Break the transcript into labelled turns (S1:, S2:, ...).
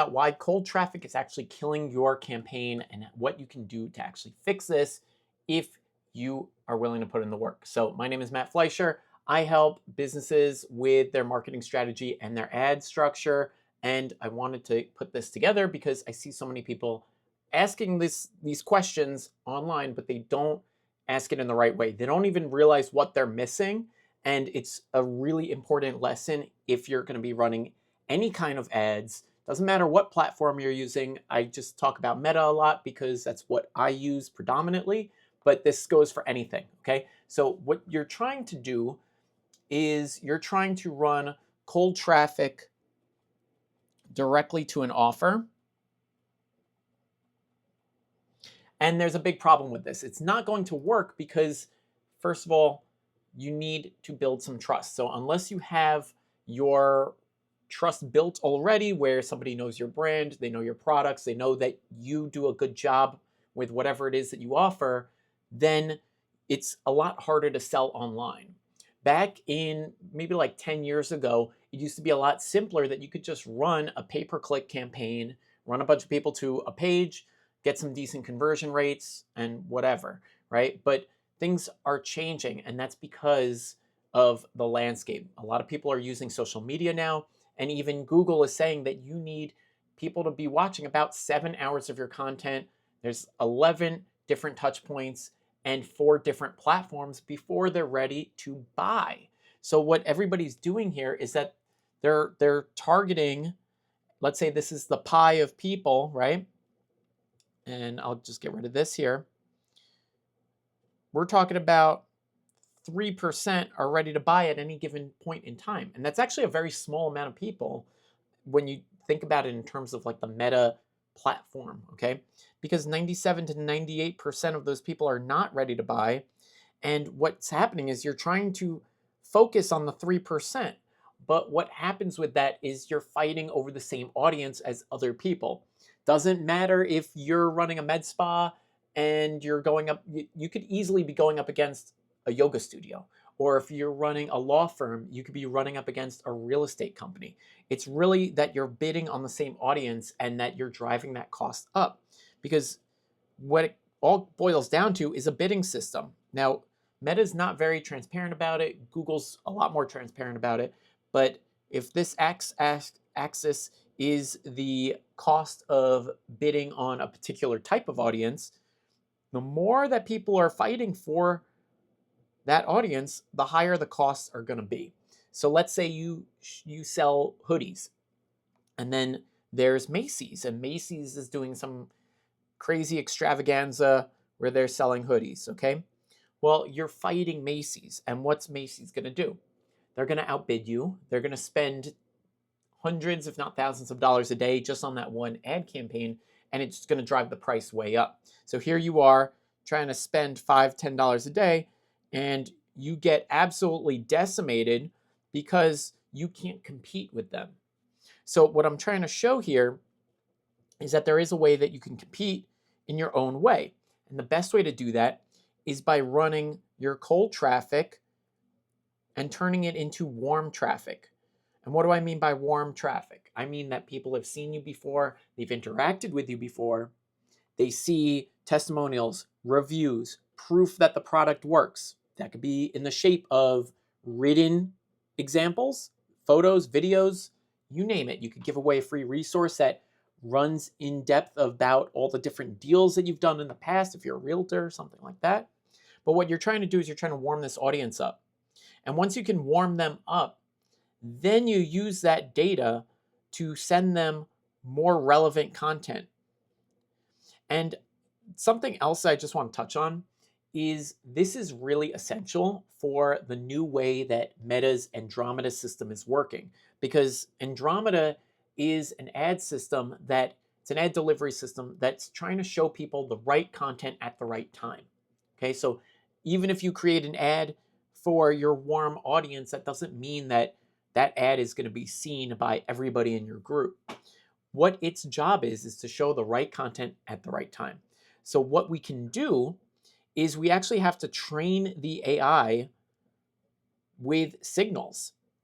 S1: About why cold traffic is actually killing your campaign and what you can do to actually fix this if you are willing to put in the work. So, my name is Matt Fleischer. I help businesses with their marketing strategy and their ad structure. And I wanted to put this together because I see so many people asking these questions online, but they don't ask it in the right way. They don't even realize what they're missing. And it's a really important lesson if you're going to be running any kind of ads. Doesn't matter what platform you're using. I just talk about Meta a lot because that's what I use predominantly, but this goes for anything, okay? So what you're trying to do is you're trying to run cold traffic directly to an offer. And there's a big problem with this. It's not going to work because, first of all, you need to build some trust. So unless you have your trust built already, where somebody knows your brand, they know your products, they know that you do a good job with whatever it is that you offer, then it's a lot harder to sell online. Back in maybe like 10 years ago, it used to be a lot simpler that you could just run a pay-per-click campaign, run a bunch of people to a page, get some decent conversion rates and whatever, right? But things are changing, and that's because of the landscape. A lot of people are using social media now, and even Google is saying that you need people to be watching about 7 hours of your content. There's 11 different touch points and 4 different platforms before they're ready to buy. So what everybody's doing here is that they're targeting, let's say this is the pie of people, right? And I'll just get rid of this here. We're talking about 3% are ready to buy at any given point in time. And that's actually a very small amount of people when you think about it in terms of like the Meta platform, okay? Because 97 to 98% of those people are not ready to buy. And what's happening is you're trying to focus on the 3%. But what happens with that is you're fighting over the same audience as other people. Doesn't matter if you're running a med spa and you're going up, you could easily be going up against a yoga studio. Or if you're running a law firm, you could be running up against a real estate company. It's really that you're bidding on the same audience and that you're driving that cost up. Because what it all boils down to is a bidding system. Now, Meta's not very transparent about it. Google's a lot more transparent about it. But if this axis is the cost of bidding on a particular type of audience, the more that people are fighting for that audience, the higher the costs are going to be. So let's say you sell hoodies, and then there's Macy's, and Macy's is doing some crazy extravaganza where they're selling hoodies, okay? Well, you're fighting Macy's, and what's Macy's going to do? They're going to outbid you. They're going to spend hundreds, if not thousands of dollars a day just on that one ad campaign, and it's going to drive the price way up. So here you are trying to spend $5, $10 a day, and you get absolutely decimated because you can't compete with them. So what I'm trying to show here is that there is a way that you can compete in your own way. And the best way to do that is by running your cold traffic and turning it into warm traffic. And what do I mean by warm traffic? I mean that people have seen you before, they've interacted with you before, they see testimonials, reviews, proof that the product works. That could be in the shape of written examples, photos, videos, you name it. You could give away a free resource that runs in depth about all the different deals that you've done in the past, if you're a realtor or something like that. But what you're trying to do is you're trying to warm this audience up. And once you can warm them up, then you use that data to send them more relevant content. And something else I just want to touch on is this is really essential for the new way that Meta's Andromeda system is working, because Andromeda is an ad system it's an ad delivery system that's trying to show people the right content at the right time. Okay, so even if you create an ad for your warm audience, that doesn't mean that that ad is going to be seen by everybody in your group. What its job is to show the right content at the right time. So what we can do is we actually have to train the AI with signals.